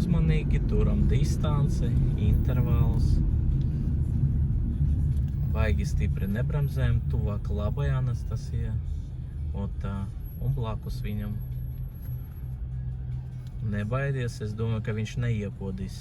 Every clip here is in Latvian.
uzmanīgi turam distanci, intervālus. Baigi stipri nebremzējam, tuvāk labai Anastasija. Un blakus viņam. Nebaidies, es domāju, ka viņš neiekodīs.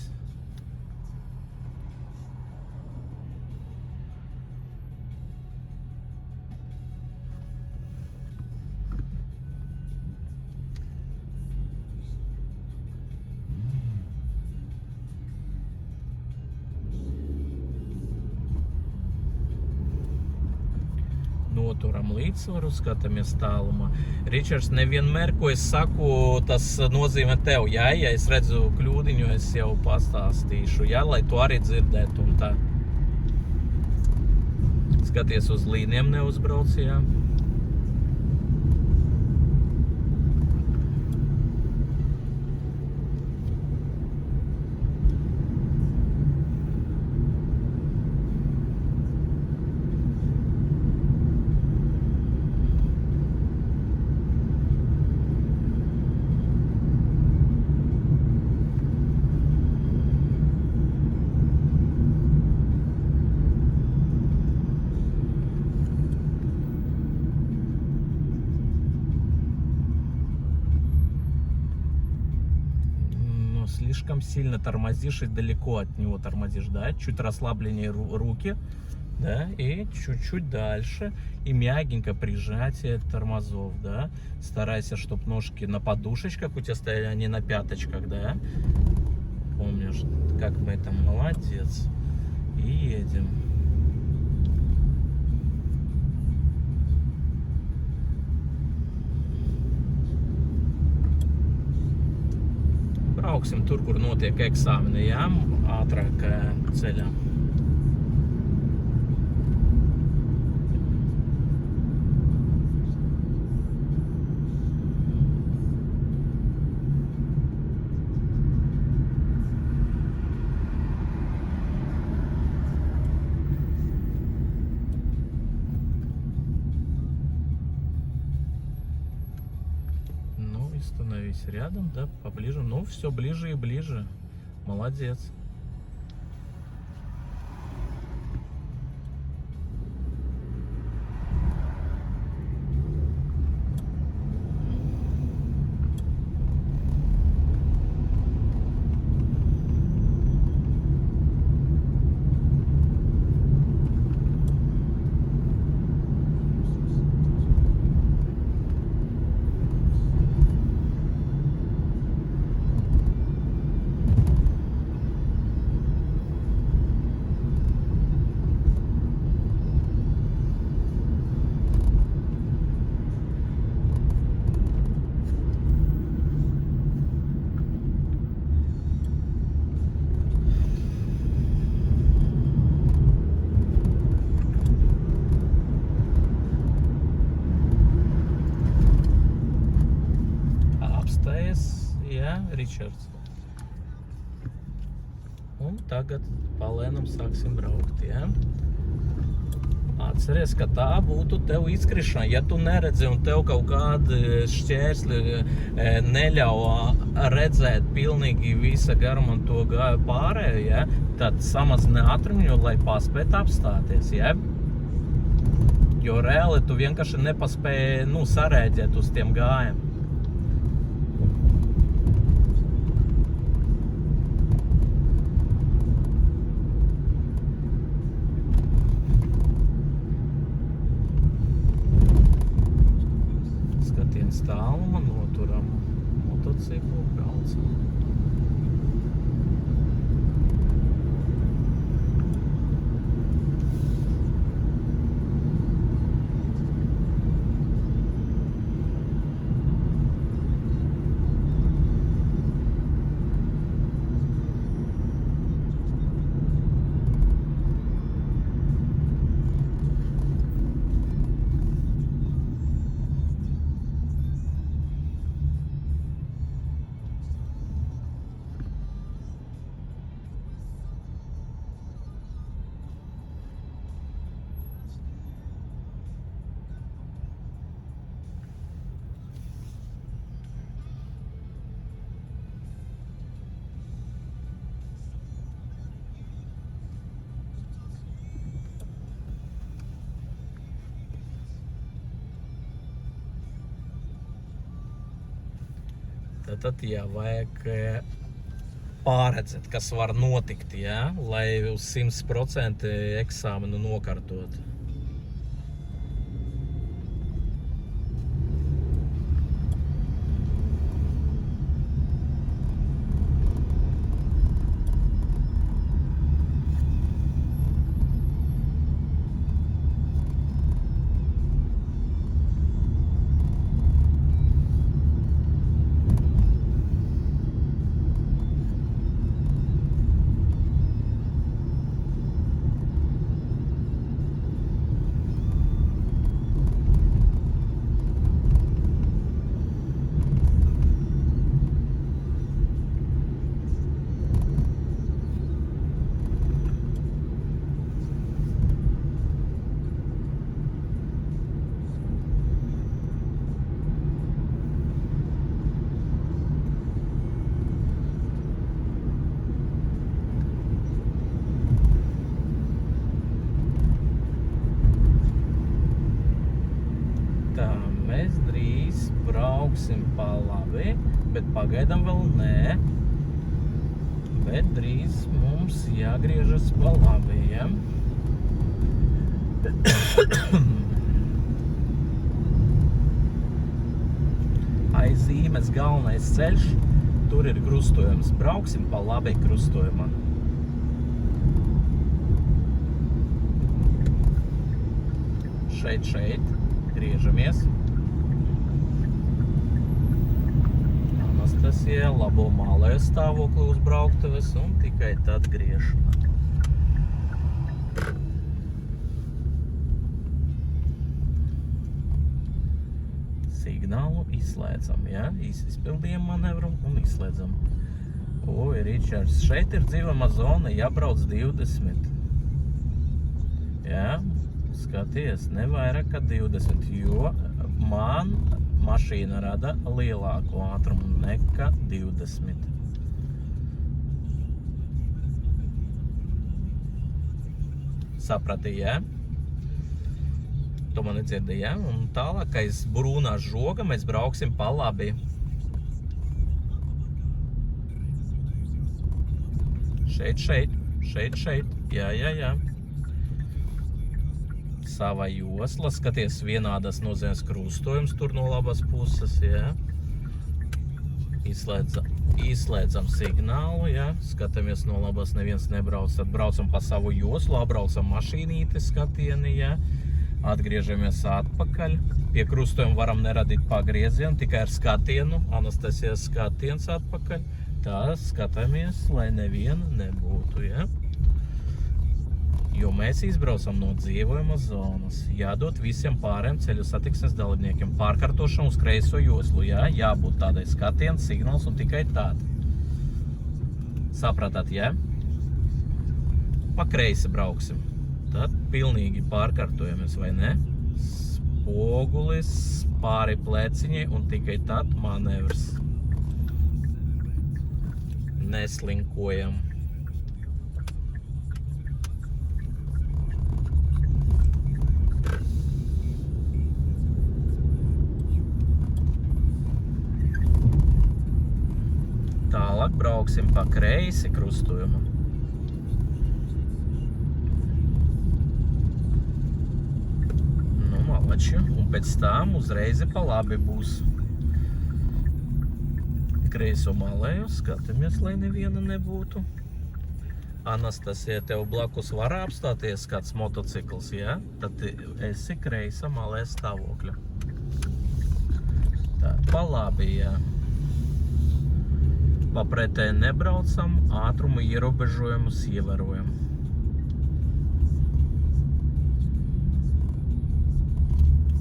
Noturam līdzsvaru, skatāmies tālumā. Ričards, nevienmēr, ko es saku, tas nozīmē tev. Ja es redzu kļūdiņu, es jau pastāstīšu, lai tu arī dzirdētu un tā. Skaties uz līnijām, neuzbrauc, jā. Слишком сильно тормозишь и далеко от него тормозишь, да, чуть расслабленнее руки, да, и чуть-чуть дальше, и мягенько прижатие тормозов, да, старайся, чтобы ножки на подушечках у тебя стояли, а не на пяточках, да, помнишь, как мы это, молодец, и едем. Brauksim tur, kur notiek eksāmeni, jā, ātrāk ceļā. Становись рядом, да, поближе. Ну, все ближе и ближе. Молодец. Ričards. Un tagad palēnam sāksim braukt, ja? Atceries, ka tā būtu tev izkrišana. Ja tu neredzi un tev kaut kādi šķērsli neļauj redzēt pilnīgi visa garuma un to gāju pārējo, ja? Tad samazini ātrumu, lai paspētu apstāties, ja? Jo reāli tu vienkārši nepaspēji, sarēģēt uz tiem gājiem. Tāluma noturam motociklu, braucam. Tad jā, vajag pārredzēt, kas var notikt, jā, lai uz 100% eksāmenu nokārtot. Mēs drīz brauksim pa labi, bet pagaidām vēl nē. Bet drīz mums jāgriežas pa labi, ja? Aiz Zīmes galvenais ceļš, tur ir krustojums. Brauksim pa labi krustojumā. Šeit, griežamies. Anastasija labo mālēju stāvokli uz brauktuves un tikai tad griežam. Signālu izslēdzam, ja? Izpildījam manevru un izslēdzam. Oi, Ričards, šeit ir dzīvama zona, jābrauc 20. Ja? Skaties, ne vairāk kā 20, jo man mašīna rada lielāku ātrumu nekā 20. Saprati, ja? Tu mani dzirdi, ja? Un tālāk aiz brūnā žoga mēs brauksim pa labi. Šeit. Jā. Sava josla, skaties, vienādas nozīmes krustojums tur no labas puses, jā. Izslēdzam signālu, jā. Skatāmies no labas, neviens nebrauc, tad braucam pa savu joslu, apbraucam mašīnīti skatieni, jā. Atgriežamies atpakaļ. Pie krustojuma varam neradīt pagriezienu, tikai ar skatienu, Anastasijas skatiens atpakaļ. Tā skatāmies, lai neviena nebūtu, jā. Jo mēs izbraucam no dzīvojuma zonas. Jādod visiem pārējiem ceļu satiksmes dalībniekiem pārkārtošanu uz kreiso joslu, jā? Jābūt tādai skatiens, signāls un tikai tād. Sapratāt, jā? Pa kreisi brauksim. Tad pilnīgi pārkārtojamies, vai ne? Spogulis pāri pleciņai un tikai tad manevrs. Neslinkojam. Tālāk brauksim pa kreisi krustojumu. Nu, malači. Un pēc tam uzreiz pa labi būs. Kreiso malēju, skatāmies, lai neviena nebūtu. Anastasija, tev blakus var apstāties kāds motocikls, jā? Tad esi kreisa malē stāvokļa. Tā, pa labi, jā. Pa pretēji nebraucam, ātrumu ierobežojumus ievērojam.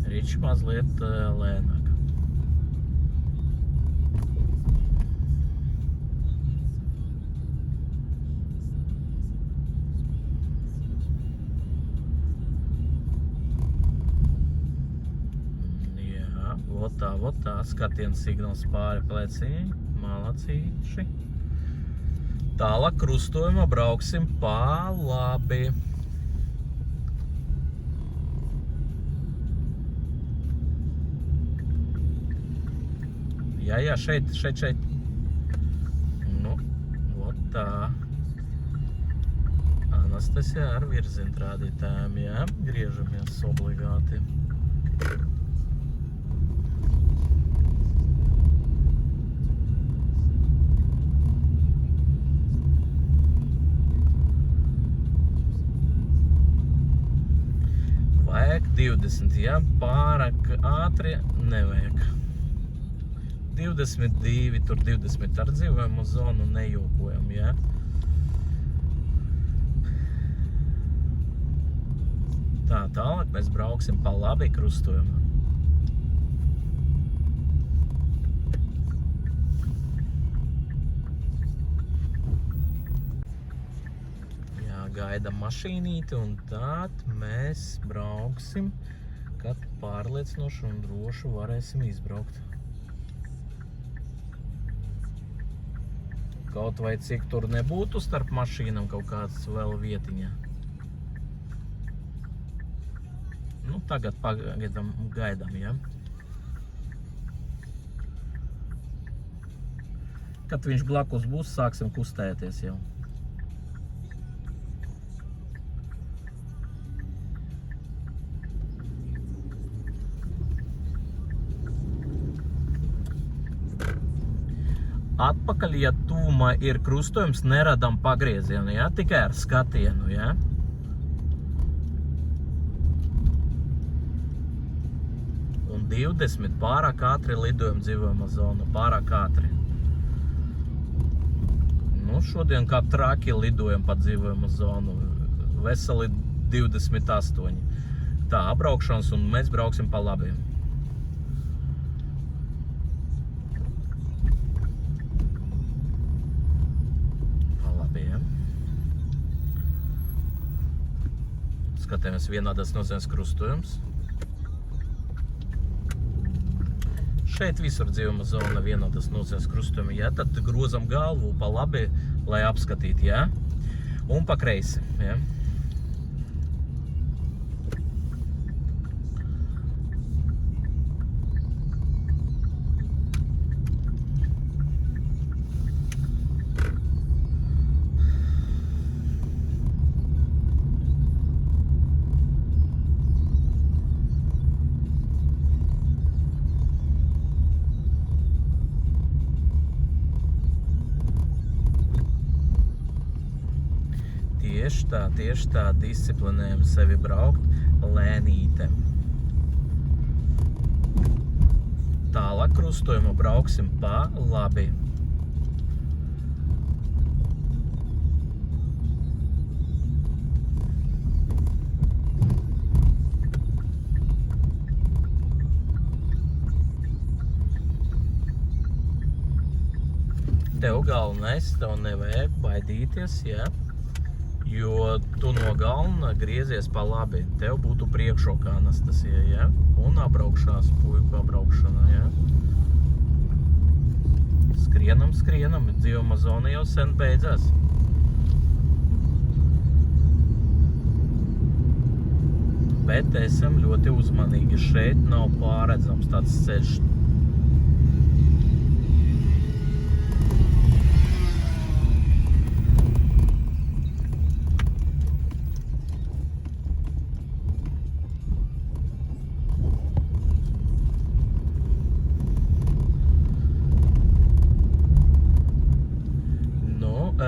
Ričs mazliet lēnāk. Jā, vot tā, skatiens signāls pāri pleciņai. Malacīši. Tālāk krustojumā brauksim pa labi. Jā, šeit. Nu, ot tā. Anastasija ar virzienrādītājiem, jā. Griežamies obligāti. Vajag 20, jā, pārāk ātri nevajag. 22, tur 20 ar dzīvojumu zonu nejokojam, jā. Tā, tālāk mēs brauksim pa labi krustojumā. Gaidam mašīnīti un tad mēs brauksim, kad pārliecinoši un droši varēsim izbraukt. Kaut vai cik tur nebūtu starp mašīnām kaut kāds vēl vietiņā. Nu, tagad gaidam, ja? Kad viņš blakus būs, sāksim kustēties jau. Atpakaļ, ja tūmā ir krustojums, neradam pagriezienu, ja? Tikai ar skatienu, ja? Un 20 pārāk ātri lidojam dzīvojuma zonu, pārāk ātri. Nu, šodien kā traki lidojam pa dzīvojuma zonu, veseli 28. Tā, apbraukšanas un mēs brauksim pa labiem. Skatāmies vienādas nozīmes krustojums. Šeit visur dzīvuma zona vienādas nozīmes krustojumi, ja? Tad grozam galvu pa labi, lai apskatītu, ja? Un pa kreisi, ja? Tieši tā disciplinējam sevi braukt lēnīte. Tālāk krustojumu brauksim pa labi. Tev galvenais, tev nevajag baidīties, ja? Jo tu no galna griezies pa labi. Tev būtu priekšrokā, Anastasija, ja? Un apbraukšanās, puiku apbraukšanā, ja? Skrienam, dzīvuma zona jau sen beidzās. Bet esam ļoti uzmanīgi. Šeit nav pārredzams tāds ceļš.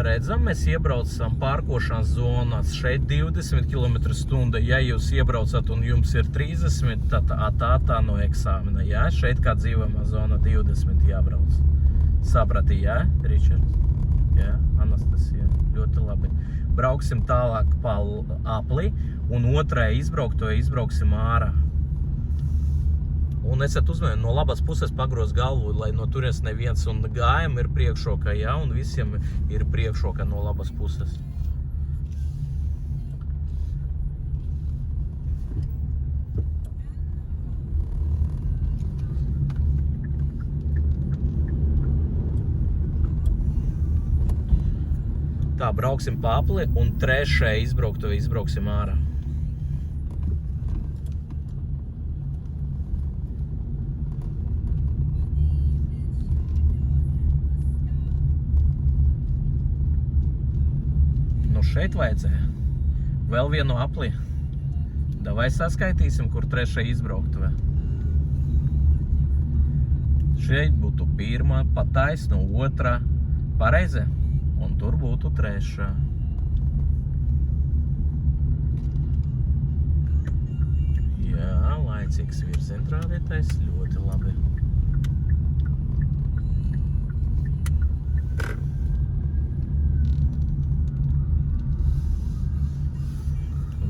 Redzam, mēs iebraucam pārkošanas zonās. Šeit 20 km/h. Ja jūs iebraucat un jums ir 30, tad tā no eksāmena, ja? Šeit kā dzīvojamā zona 20 jābrauc. Saprati, ja, Ričards? Ja, Anastasija, ļoti labi. Brauksim tālāk pa apli un otrai izbrauksim ārā. Un esat uzmanīgi, no labas puses pagroz galvu, lai no turies neviens, un gājam ir priekšroka, ja, un visiem ir priekšroka no labas puses. Tā, brauksim pa apli, un trešai izbrauksim ārā. šeit vajadzēja. Vēl vienu apli. Davai saskaitīsim, kur trešai izbrauktuve. Šeit būtu pirmā, pa taisnu otrā. Pareizi? Un tur būtu trešā. Jā, laicīgs virzienrādītājs, ļoti labi.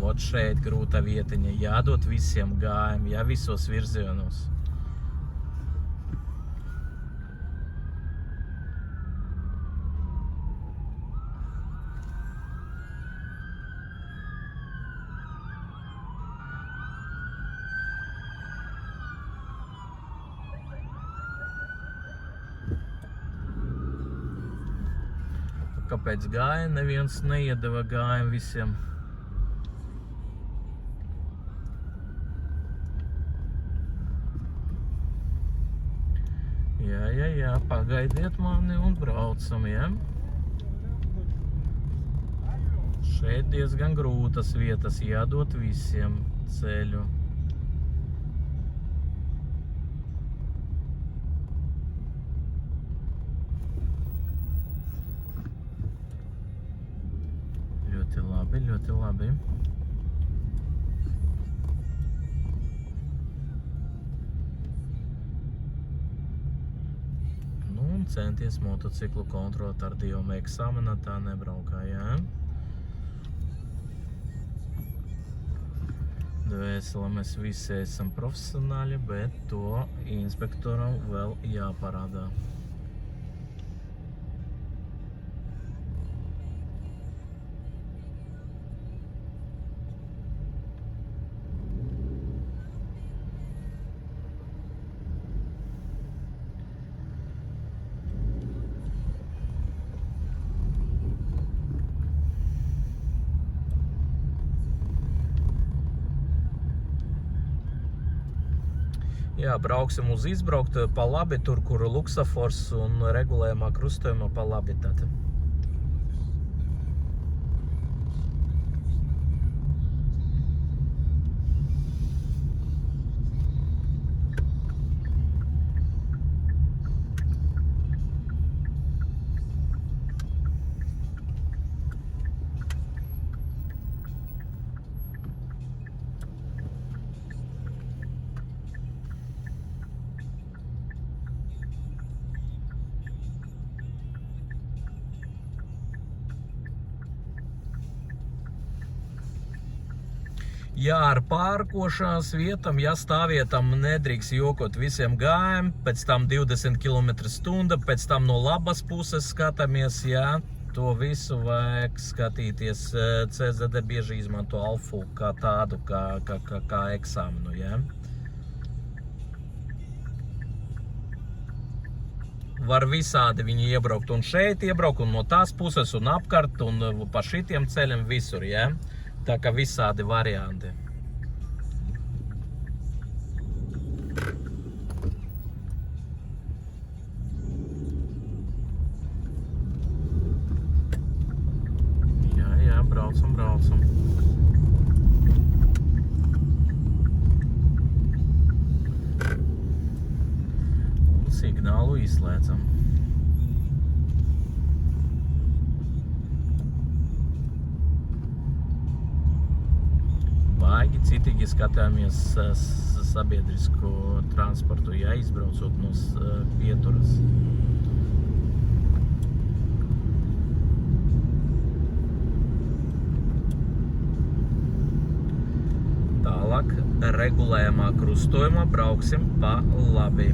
Vot šeit grūta vietiņa, jādod visiem gājiem, jā, visos virzienos. Kāpēc gāja? Neviens neiedeva gājumu visiem. Jā, pagaidiet mani un braucam, jā. Šeit diezgan grūtas vietas, jādod visiem ceļu. Ļoti labi. Nu, un centies motociklu kontrolēt ar 2 eksāmenā, tā nebraukā, jā. Dvēseli mēs visi esam profesionāļi, bet to inspektoram vēl jāparādā. Jā, brauksim uz izbrauktu pa labi, tur, kur luksafors un regulējumā krustojumā pa labi tad. Jā, ar pārkošanās vietam, ja stāvvietam nedrīkst jokot visiem gājiem, pēc tam 20 km/h, pēc tam no labas puses skatāmies, jā, to visu vajag skatīties. CZD bieži izmanto alfu kā tādu, kā eksāmenu, jā. Var visādi viņi iebraukt un šeit iebraukt, un no tās puses, un apkārt, un pa šitiem ceļiem visur, jā. Tā kā visādi varianti. Jā, braucam. Un signālu izslēdzam. Baigi citīgi skatāmies sabiedrisko transportu, ja izbraucot no pieturas. Tālāk regulējumā krustojumā brauksim pa labi.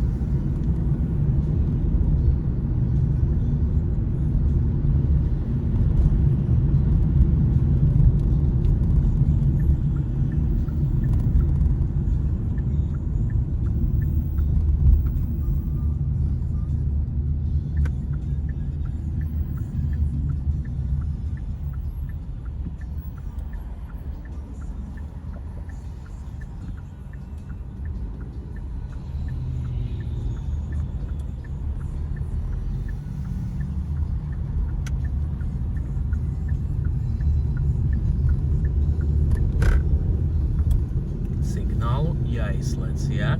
signālu jāizslēdz, jā.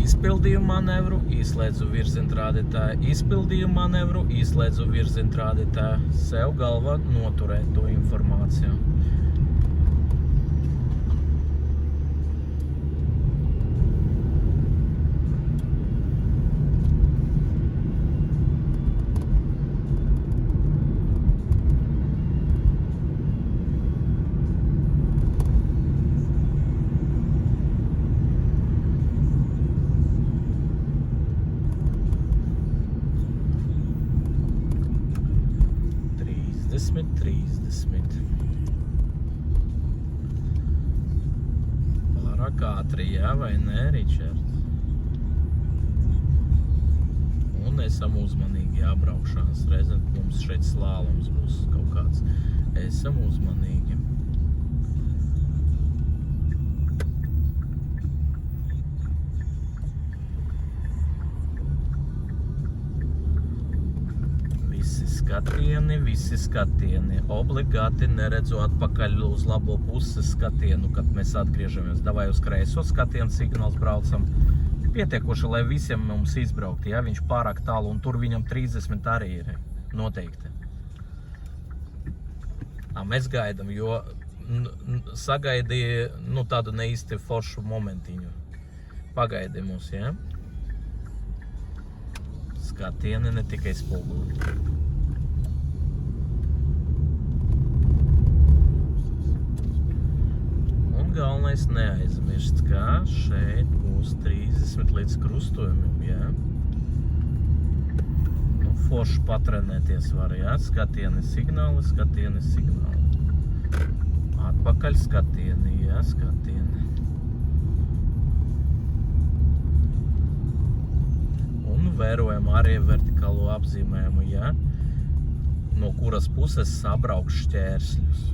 Izpildīju manevru, izslēdzu virzienrādītāju, izpildīju manevru, izslēdzu virzienrādītāju. Sev galvā noturēt to informāciju. Pārāk ātri, jā, vai ne, Ričards? Un esam uzmanīgi jābraukšanas. Reizēm mums šeit slālums būs kaut kāds. Esam uzmanīgi. Visi skatieni. Obligāti neredzu atpakaļ uz labo pusi skatienu, kad mēs atgriežamies. Davai uz kreiso skatienu signāls braucam. Pietiekoši, lai visiem mums izbraukt, ja viņš pārāk tālu, un tur viņam 30 arī ir noteikti. Mēs gaidam, jo sagaidīja tādu neīsti foršu momentiņu. Pagaidi mūs, ja? Skatieni, ne tikai spoguli. Galvenais neaizmirst, ka šeit būs 30 līdz krustojumiem, jā. Forši patrenēties var, jā. Skatieni signāli. Atpakaļ skatieni, jā, skatieni. Un vērojam arī vertikālo apzīmējumu, jā. No kuras puses sabraukš šķērsļus.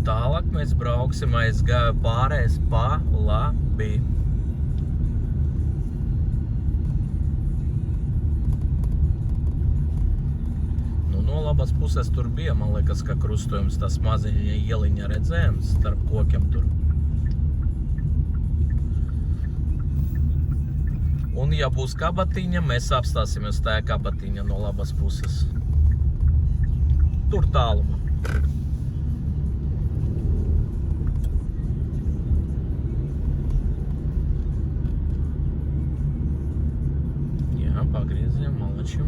Tālāk mēs brauksim aiz pārējais pa labi. No labas puses tur bija, man liekas, ka krustojums tas maziņa ieliņa redzējums starp kokiem tur. Un ja būs kabatiņa, mēs apstāsimies tajā kabatiņa no labas puses. Tur tālumā. Pagrieziem, malačim.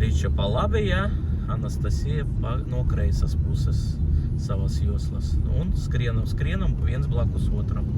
Riča pa labi, jā. Anastasija no kreisas puses savas joslas. Un skrienam viens blakus otram.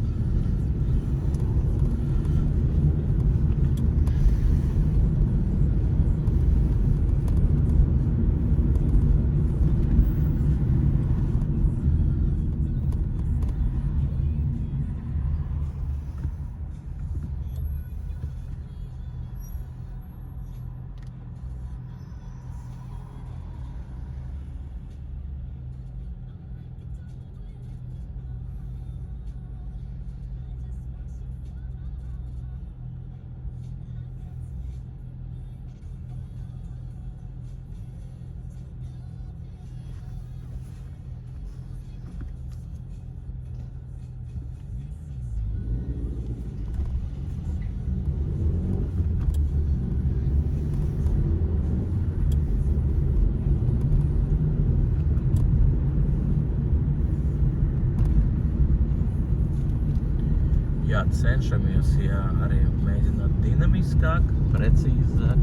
Jā, cenšamies, jā, arī mēģināt dinamiskāk, precīzāk.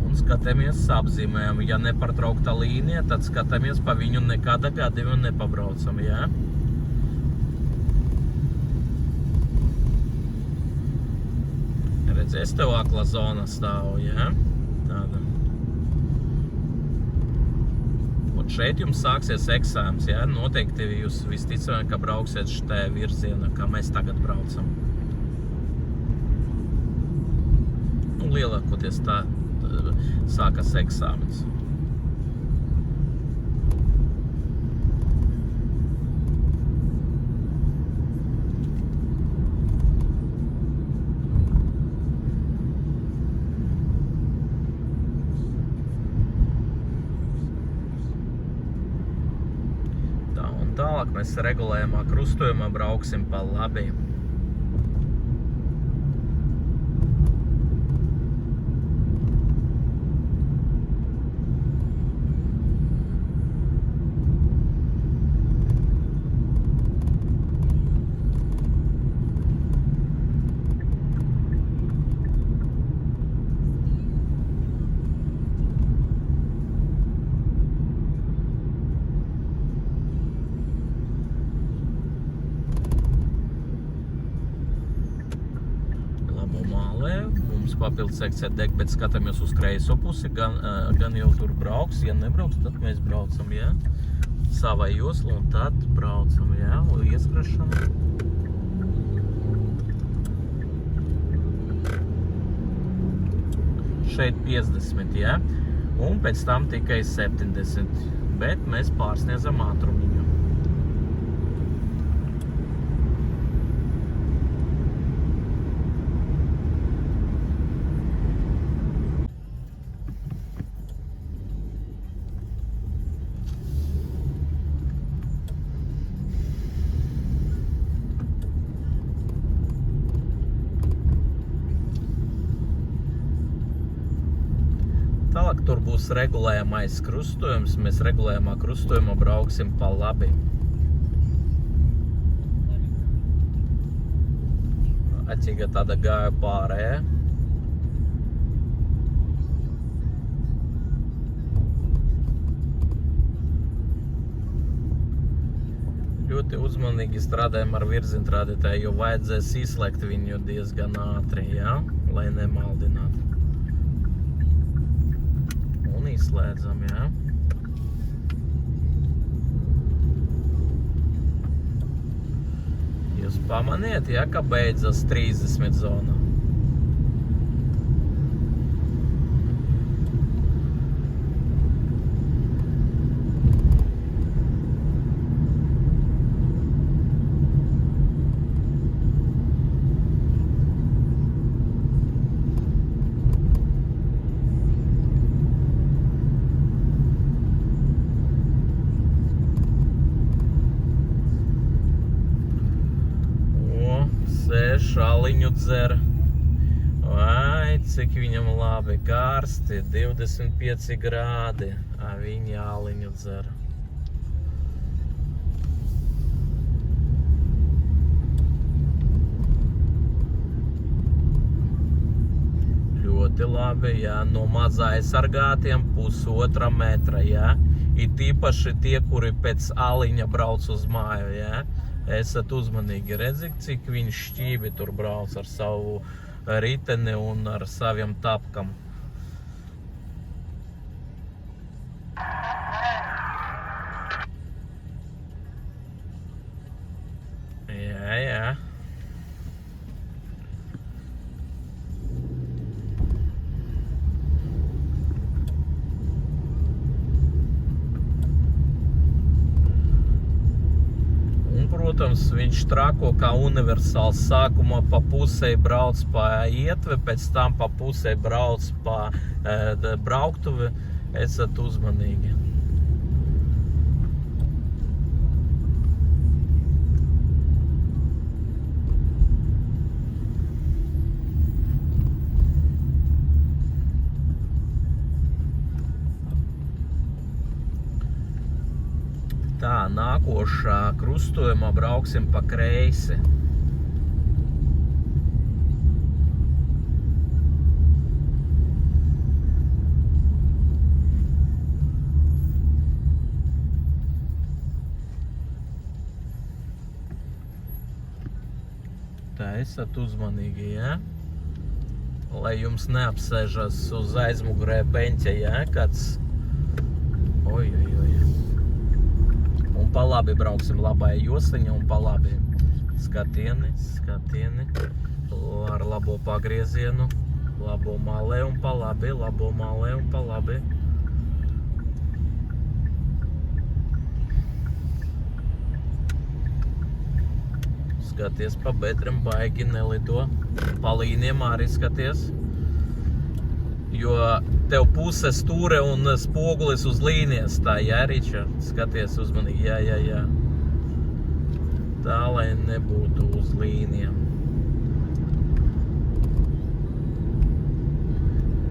Un skatāmies apzīmēm. Ja nepārtraukta līnija, tad skatāmies pa viņu nekāda gadījumā nepabraucam, jā? Redz, es tev akla zona stāvu, jā? Tāda. Un šeit jums sāksies eksāms, jā? Noteikti jūs visticamāk, ka brauksiet šitā virzienā, kā mēs tagad braucam. Nu, lielākoties tā sākas eksāmens. Tālāk mēs regulējumā krustojumā brauksim pa labi. Mums papildus sekcija deg, bet skatāmies uz kreiso pusi, gan jau tur brauks, ja nebrauks, tad mēs braucam, jā. Savā josla un tad braucam, jā, un ieskrešana. Šeit 50, jā, un pēc tam tikai 70, bet mēs pārsniedzam ātrumiņu. Tālāk tur būs regulējamais krustojums, mēs regulējamā krustojumā brauksim pa labi. Atķiga tāda gāja pārējā. Ļoti uzmanīgi strādājam ar virzienrādītāju, jo vajadzēs izslēgt viņu diezgan ātri, jā, lai nemaldinātu. Un izslēdzam, jā. Jūs pamaniet, jā, ka beidzas 30 zona. Šaliņu dzer. Vai, cik viņam labi karsti, 25 grādi, viņi āliņu dzer. Ļoti labi, jā, no maz aizsargātiem 1,5 metra, jā. It īpaši tie, kuri pēc āliņa brauc uz māju, jā. Esat uzmanīgi, redzat, cik viņš šķīvi tur brauc ar savu riteni un ar saviem tapkam. Jā, jā. Protams, viņš trako kā universāls. Sākumā pa pusei brauc pa ietvi, pēc tam pa pusei brauc pa brauktuvi. Esat uzmanīgi. Tā, nākošā krustojumā brauksim pa kreisi. Tā esat uzmanīgi, ja? Lai jums neapsēžas uz aizmugurē beņķa, ja? Kāds... Oj. Un pa labi brauksim, labai josiņa un pa labi. Skatieni. Ar labo pagriezienu. Labo malē un pa labi, labo malē un pa labi. Skaties pa bedrem, baigi nelido. Pa līniem arī skaties. Jo tev puse stūre un spogulis uz līnijas tā, jā, Ričard? Skaties uzmanīgi, jā. Tā, lai nebūtu uz līnijām.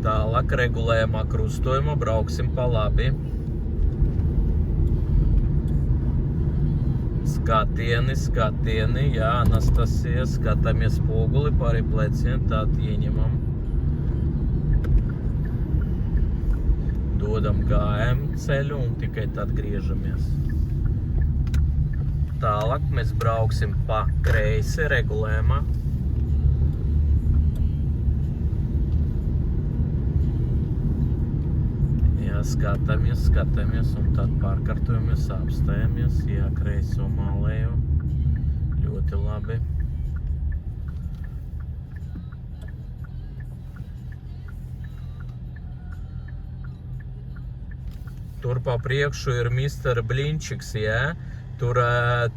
Tālāk regulējumā krustojumā brauksim pa labi. Skatieni, jā, Anastasija, skatāmies spoguli pāri pleciem, tād ieņemam. Dodam gājumu ceļu un tikai tad griežamies. Tālāk mēs brauksim pa kreisi regulējumā. Jā, skatāmies un tad pārkartojamies, apstājamies. Jā, kreiso malējo. Ļoti labi. Tur pa priekšu ir Mr. Blinčiks, jā. Tur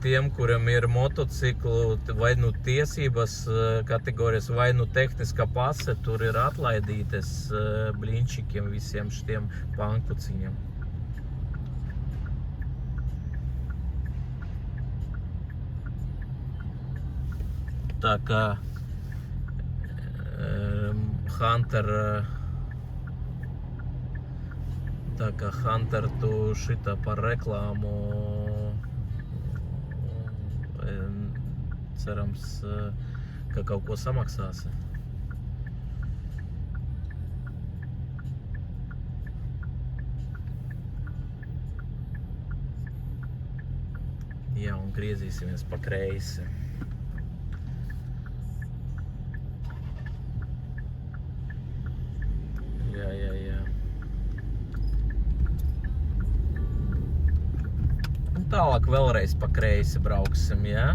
tiem, kuriem ir motociklu vai nu tiesības kategorijas, vai nu tehniska pase, tur ir atlaidītas Blinčikiem visiem šitiem pankuciņiem. Tā kā Hunter, tu šitā par reklāmu, cerams, ka kaut ko samaksāsi. Jā, un griezīsimies pa kreisi. Jā. Un tālāk vēlreiz pa kreisi brauksim, jā?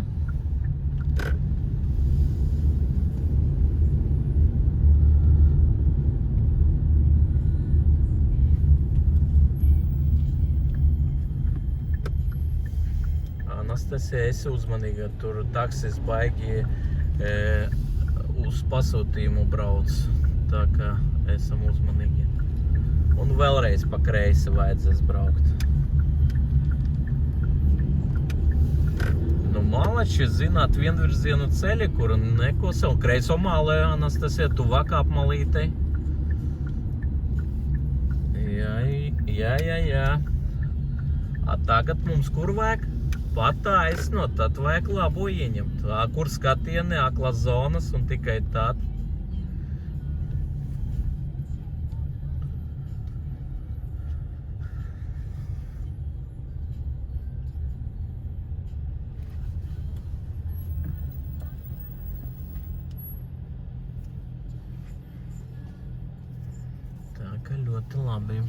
Anastasija, esi uzmanīga, tur taksis baigi uz pasūtījumu brauc, tā kā esam uzmanīgi. Un vēlreiz pa kreisi vajadzēs braukt. Nu, malači, zināt, vienvirzienu ceļi, kur neko sev kreiso malē, Anastasija, tuvāk apmalītei. Jā. A tagad mums kur vajag? Pataisno, tad vajag labo ieņemt. Kur skatieni, aklas zonas un tikai tad. Tā kā ļoti labi.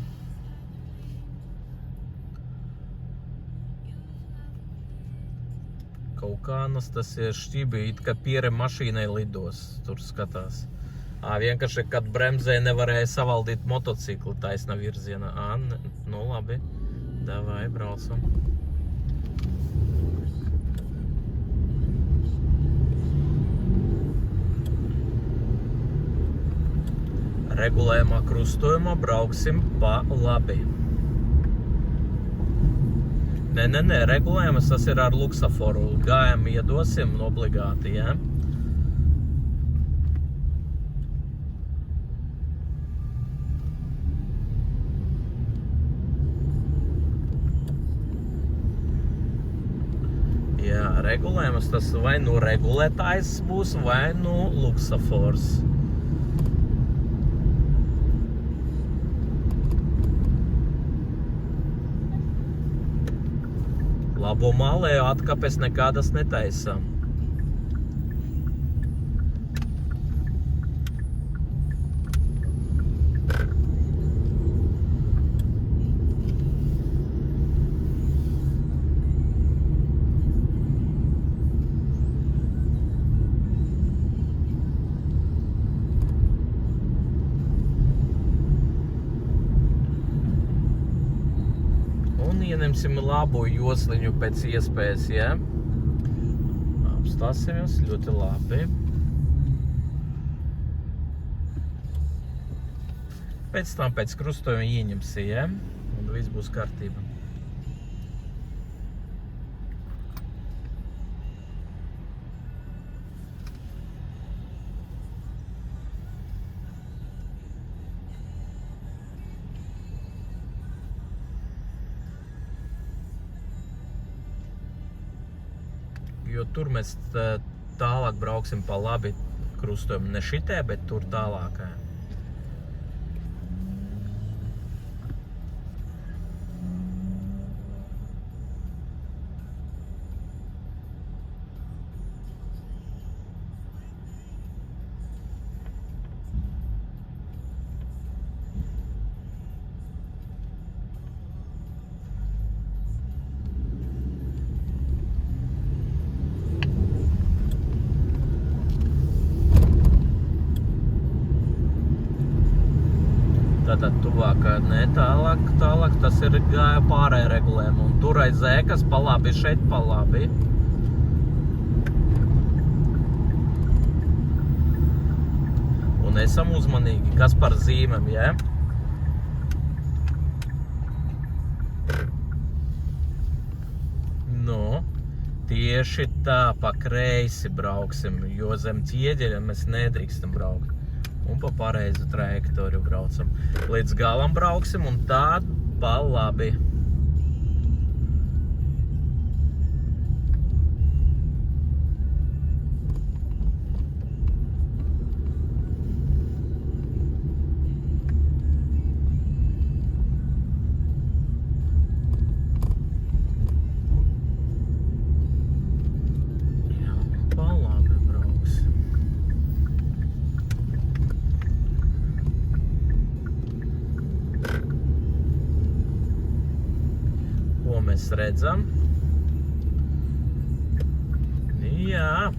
Kaut kā Anastasija šķibi, it kā piere mašīnai lidos, tur skatās. Vienkārši, kad bremzē nevarēja savaldīt motociklu taisna virzienā. Nu labi, davai, braucam. Regulējumā krustojumā brauksim pa labi. Nē, regulējums tas ir ar luksaforu. Gājam iedosim obligāti, jā? Jā, regulējums tas vai nu regulētājs būs, vai nu luksafors. Labo malēju atkapes nekādas netaisam. Ieņemsim labu josliņu pēc iespējas, ja? Apstāsimies ļoti labi. Pēc tam pēc krustojuma ieņemsi, ja? Un viss būs kārtība. Jo tur mēs tālāk brauksim pa labi krustojumu. Ne šitē, bet tur tālākā. Tātad tuvāk, ne tālāk, tas ir gāja pārēj regulējumu. Un tur aiz ēkas pa labi, šeit pa labi. Un esam uzmanīgi, kas par zīmēm, ja? Nu, tieši tā pa kreisi brauksim, jo zem ķieģeļa mēs nedrīkstam braukt. Un pa pareizu trajektoriju braucam. Līdz galam brauksim un tad pa labi. Jā, pa labi brauksim. Mēs redzam. Jā.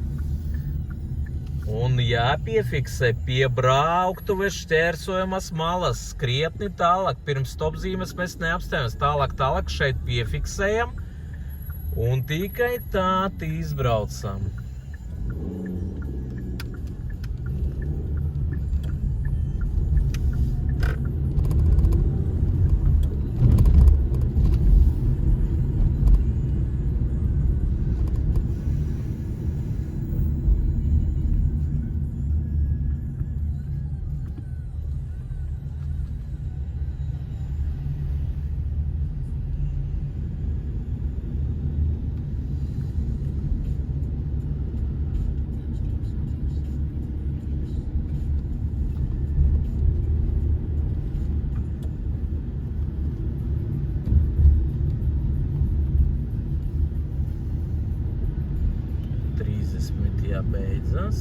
Un jāpiefiksē pie brauktuves šķērsojamas malas. Krietni tālāk. Pirms stopzīmes mēs neapstājamies. Tālāk šeit piefiksējam. Un tikai tā izbraucam. Beidzas.